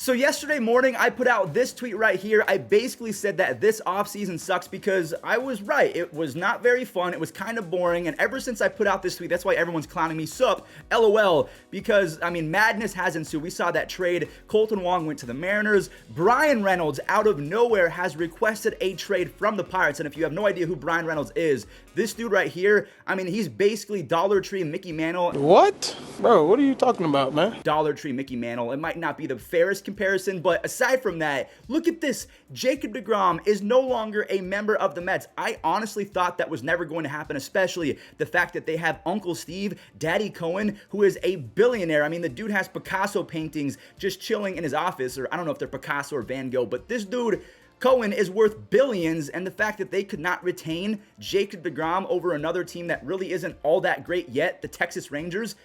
So yesterday morning, I put out this tweet right here. I basically said that this offseason sucks because I was right. It was not very fun. It was kind of boring. And ever since I put out this tweet, that's why everyone's clowning me. Sup, LOL. Because, madness has ensued. We saw that trade. Colton Wong went to the Mariners. Bryan Reynolds, out of nowhere, has requested a trade from the Pirates. And if you have no idea who Bryan Reynolds is, this dude right here, he's basically Dollar Tree Mickey Mantle. What? Bro, what are you talking about, man? Dollar Tree Mickey Mantle. It might not be the fairest comparison, but aside from that, look at this. Jacob deGrom is no longer a member of the Mets. I honestly thought that was never going to happen, especially the fact that they have Uncle Steve, Daddy Cohen, who is a billionaire. The dude has Picasso paintings just chilling in his office, or I don't know if they're Picasso or Van Gogh, but this dude, Cohen, is worth billions, and the fact that they could not retain Jacob deGrom over another team that really isn't all that great yet, the Texas Rangers,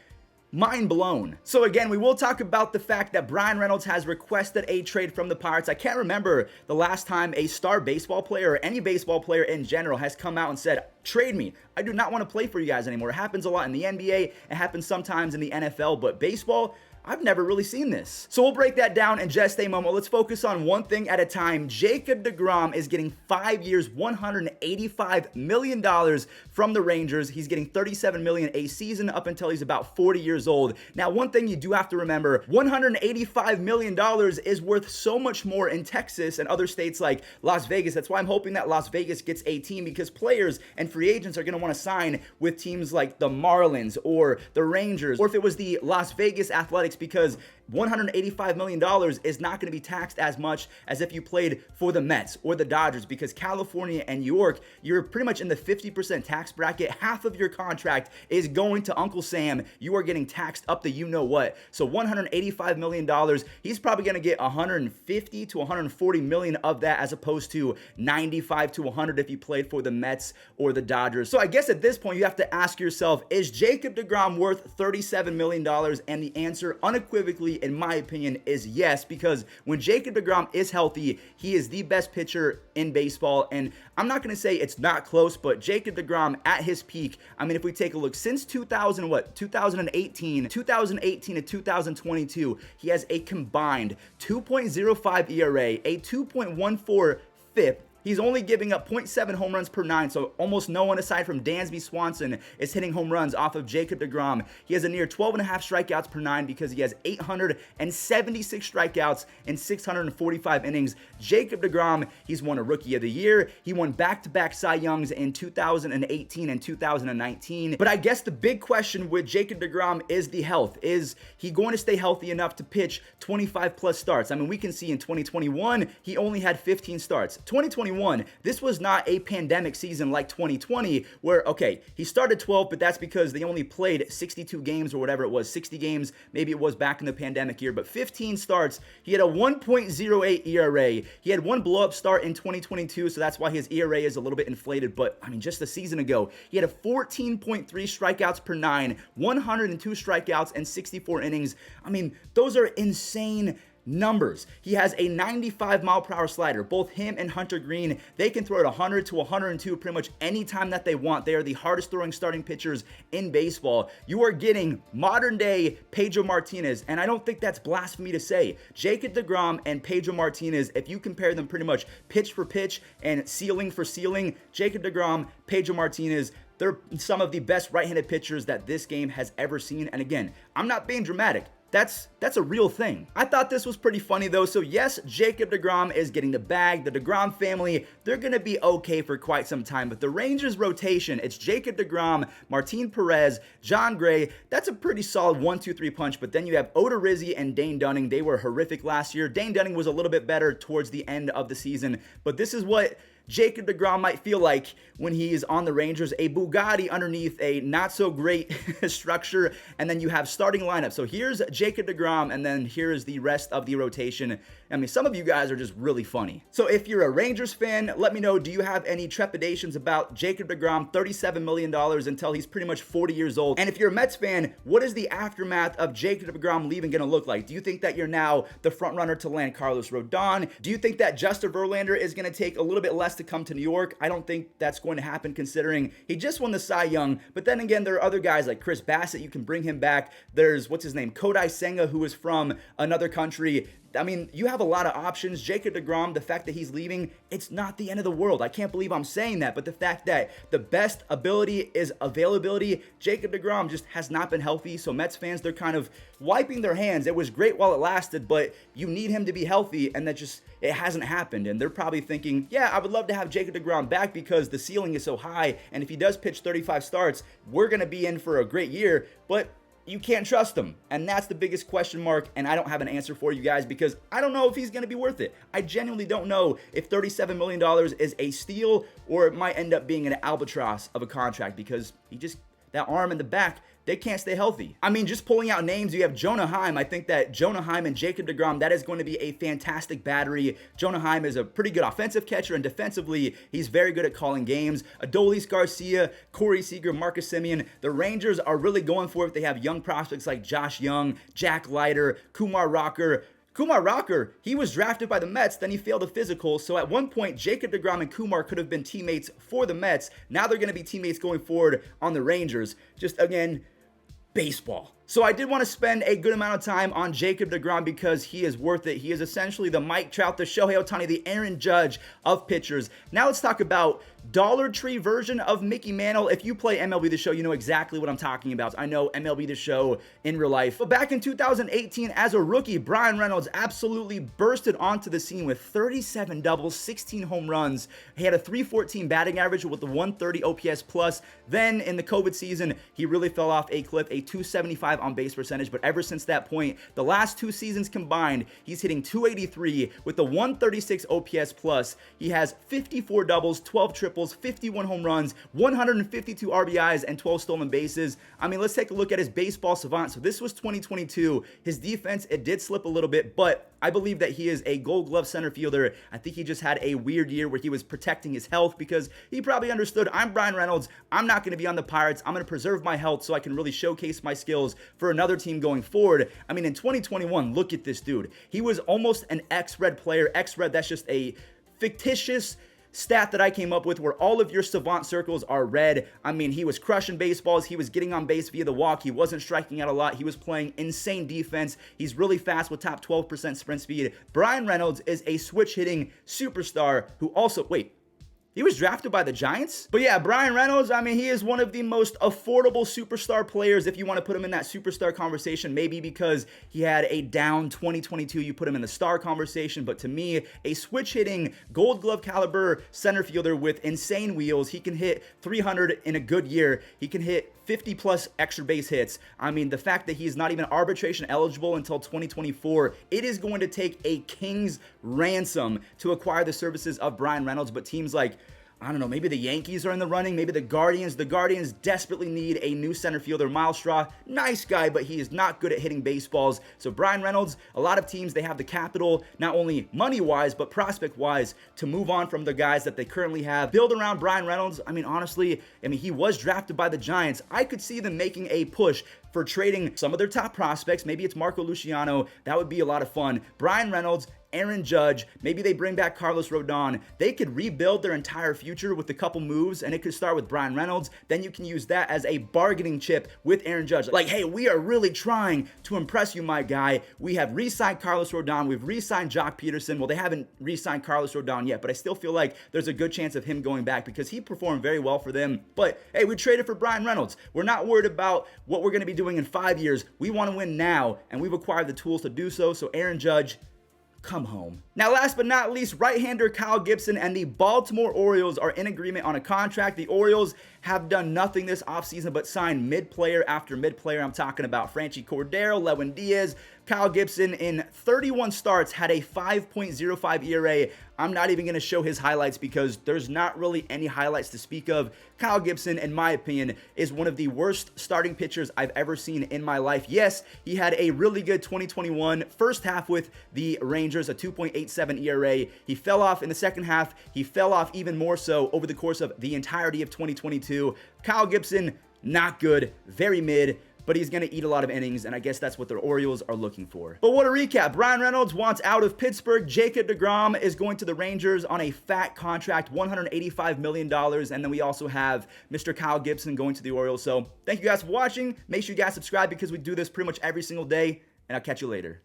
mind blown. So again, we will talk about the fact that Bryan Reynolds has requested a trade from the Pirates. I can't remember the last time a star baseball player or any baseball player in general has come out and said, trade me. I do not want to play for you guys anymore. It happens a lot in the NBA. It happens sometimes in the NFL, but baseball, I've never really seen this. So we'll break that down in just a moment. Let's focus on one thing at a time. Jacob deGrom is getting 5 years, $185 million from the Rangers. He's getting $37 million a season up until he's about 40 years old. Now, one thing you do have to remember, $185 million is worth so much more in Texas and other states like Las Vegas. That's why I'm hoping that Las Vegas gets a team, because players and free agents are going to want to sign with teams like the Marlins or the Rangers, or if it was the Las Vegas Athletics, because $185 million is not going to be taxed as much as if you played for the Mets or the Dodgers, because California and New York, you're pretty much in the 50% tax bracket. Half of your contract is going to Uncle Sam. You are getting taxed up to you know what. So $185 million, he's probably going to get 150 to 140 million of that, as opposed to 95 to 100 if you played for the Mets or the Dodgers. So I guess at this point you have to ask yourself, is Jacob deGrom worth $37 million? And the answer unequivocally, in my opinion, is yes, because when Jacob deGrom is healthy, he is the best pitcher in baseball. And I'm not going to say it's not close, but Jacob deGrom at his peak, if we take a look since 2018 to 2022, he has a combined 2.05 ERA, a 2.14 FIP. He's only giving up 0.7 home runs per 9, so almost no one aside from Dansby Swanson is hitting home runs off of Jacob deGrom. He has a near 12.5 strikeouts per 9 because he has 876 strikeouts in 645 innings. Jacob deGrom, he's won a Rookie of the Year. He won back-to-back Cy Youngs in 2018 and 2019. But I guess the big question with Jacob deGrom is the health. Is he going to stay healthy enough to pitch 25-plus starts? We can see in 2021, he only had 15 starts. 2021, this was not a pandemic season like 2020 where, okay, he started 12, but that's because they only played 62 games or whatever it was, 60 games, maybe it was back in the pandemic year, but 15 starts. He had a 1.08 ERA. He had one blow-up start in 2022, so that's why his ERA is a little bit inflated, but just a season ago, he had a 14.3 strikeouts per 9, 102 strikeouts and 64 innings. Those are insane numbers. He has a 95 mile per hour slider. Both him and Hunter Green, they can throw it 100 to 102 pretty much any time that they want. They are the hardest throwing starting pitchers in baseball. You are getting modern day Pedro Martinez, and I don't think that's blasphemy to say. Jacob deGrom and Pedro Martinez, if you compare them pretty much pitch for pitch and ceiling for ceiling, Jacob deGrom, Pedro Martinez, they're some of the best right-handed pitchers that this game has ever seen. And again, I'm not being dramatic. That's a real thing. I thought this was pretty funny though. So yes, Jacob deGrom is getting the bag. The deGrom family, they're going to be okay for quite some time. But the Rangers rotation, it's Jacob deGrom, Martin Perez, John Gray. That's a pretty solid 1-2-3 punch. But then you have Odorizzi and Dane Dunning. They were horrific last year. Dane Dunning was a little bit better towards the end of the season. But this is what Jacob deGrom might feel like when he is on the Rangers, a Bugatti underneath a not so great structure, and then you have starting lineup. So here's Jacob deGrom, and then here's the rest of the rotation. Some of you guys are just really funny. So if you're a Rangers fan, let me know, do you have any trepidations about Jacob deGrom, $37 million until he's pretty much 40 years old? And if you're a Mets fan, what is the aftermath of Jacob deGrom leaving going to look like? Do you think that you're now the front runner to land Carlos Rodon? Do you think that Justin Verlander is going to take a little bit less to come to New York? I don't think that's going to happen, considering he just won the Cy Young. But then again, there are other guys like Chris Bassett. You can bring him back. There's, what's his name, Kodai Senga, who is from another country. I mean, you have a lot of options. Jacob deGrom, the fact that he's leaving, it's not the end of the world. I can't believe I'm saying that, but the fact that the best ability is availability, Jacob deGrom just has not been healthy. So Mets fans, they're kind of wiping their hands. It was great while it lasted, but you need him to be healthy, and that just, it hasn't happened. And they're probably thinking, yeah, I would love to have Jacob deGrom back because the ceiling is so high, and if he does pitch 35 starts, we're going to be in for a great year, but you can't trust him. And that's the biggest question mark, and I don't have an answer for you guys because I don't know if he's going to be worth it. I genuinely don't know if $37 million is a steal or it might end up being an albatross of a contract because he just, that arm in the back, they can't stay healthy. I mean, just pulling out names, you have Jonah Heim. I think that Jonah Heim and Jacob deGrom, that is going to be a fantastic battery. Jonah Heim is a pretty good offensive catcher, and defensively, he's very good at calling games. Adolis Garcia, Corey Seager, Marcus Semien. The Rangers are really going for it. They have young prospects like Josh Young, Jack Leiter, Kumar Rocker. Kumar Rocker, he was drafted by the Mets, then he failed a physical. So at one point, Jacob deGrom and Kumar could have been teammates for the Mets. Now they're going to be teammates going forward on the Rangers. Just, again, baseball. So I did want to spend a good amount of time on Jacob deGrom because he is worth it. He is essentially the Mike Trout, the Shohei Ohtani, the Aaron Judge of pitchers. Now let's talk about Dollar Tree version of Mickey Mantle. If you play MLB The Show, you know exactly what I'm talking about. I know MLB The Show in real life. But back in 2018, as a rookie, Bryan Reynolds absolutely bursted onto the scene with 37 doubles, 16 home runs. He had a 314 batting average with the 130 OPS plus. Then in the COVID season, he really fell off a cliff, a 275 on base percentage. But ever since that point, the last 2 seasons combined, he's hitting 283 with the 136 OPS plus. He has 54 doubles, 12 triples, 51 home runs, 152 RBIs, and 12 stolen bases. I mean, let's take a look at his baseball savant. So this was 2022. His defense, it did slip a little bit, but I believe that he is a Gold Glove center fielder. I think he just had a weird year where he was protecting his health because he probably understood, I'm Bryan Reynolds. I'm not going to be on the Pirates. I'm going to preserve my health so I can really showcase my skills for another team going forward. I mean, in 2021, look at this dude. He was almost an X-Red player. X-Red, that's just a fictitious stat that I came up with where all of your savant circles are red. I mean, he was crushing baseballs. He was getting on base via the walk. He wasn't striking out a lot. He was playing insane defense. He's really fast with top 12% sprint speed. Bryan Reynolds is a switch hitting superstar who also, he was drafted by the Giants? But yeah, Bryan Reynolds, I mean, he is one of the most affordable superstar players if you want to put him in that superstar conversation. Maybe because he had a down 2022, you put him in the star conversation. But to me, a switch-hitting Gold Glove caliber center fielder with insane wheels. He can hit 300 in a good year. He can hit 50-plus extra base hits. I mean, the fact that he's not even arbitration eligible until 2024, it is going to take a king's ransom to acquire the services of Bryan Reynolds. But teams like, I don't know, maybe the Yankees are in the running, maybe the Guardians. The Guardians desperately need a new center fielder. Miles Straw, nice guy, but he is not good at hitting baseballs. So Bryan Reynolds, a lot of teams, they have the capital, not only money-wise, but prospect-wise, to move on from the guys that they currently have. Build around Bryan Reynolds. I mean, honestly, he was drafted by the Giants. I could see them making a push for trading some of their top prospects. Maybe it's Marco Luciano. That would be a lot of fun. Bryan Reynolds, Aaron Judge, maybe they bring back Carlos Rodon. They could rebuild their entire future with a couple moves, and it could start with Bryan Reynolds. Then you can use that as a bargaining chip with Aaron Judge. Like, hey, we are really trying to impress you, my guy. We have re-signed Carlos Rodon. We've re-signed Jock Peterson. Well, they haven't re-signed Carlos Rodon yet, but I still feel like there's a good chance of him going back because he performed very well for them. But, hey, we traded for Bryan Reynolds. We're not worried about what we're going to be doing in 5 years. We want to win now, and we've acquired the tools to do so. So, Aaron Judge, come home. Now, last but not least, right-hander Kyle Gibson and the Baltimore Orioles are in agreement on a contract. The Orioles have done nothing this offseason but sign mid-player after mid-player. I'm talking about Franchi Cordero, Lewin Diaz. Kyle Gibson in 31 starts had a 5.05 ERA. I'm not even going to show his highlights because there's not really any highlights to speak of. Kyle Gibson, in my opinion, is one of the worst starting pitchers I've ever seen in my life. Yes, he had a really good 2021 first half with the Rangers, a 2.87 ERA. He fell off in the second half. He fell off even more so over the course of the entirety of 2022. Kyle Gibson, not good, very mid, but he's going to eat a lot of innings, and I guess that's what the Orioles are looking for. But what a recap. Bryan Reynolds wants out of Pittsburgh. Jacob deGrom is going to the Rangers on a fat contract, $185 million, and then we also have Mr. Kyle Gibson going to the Orioles. So thank you guys for watching. Make sure you guys subscribe because we do this pretty much every single day, and I'll catch you later.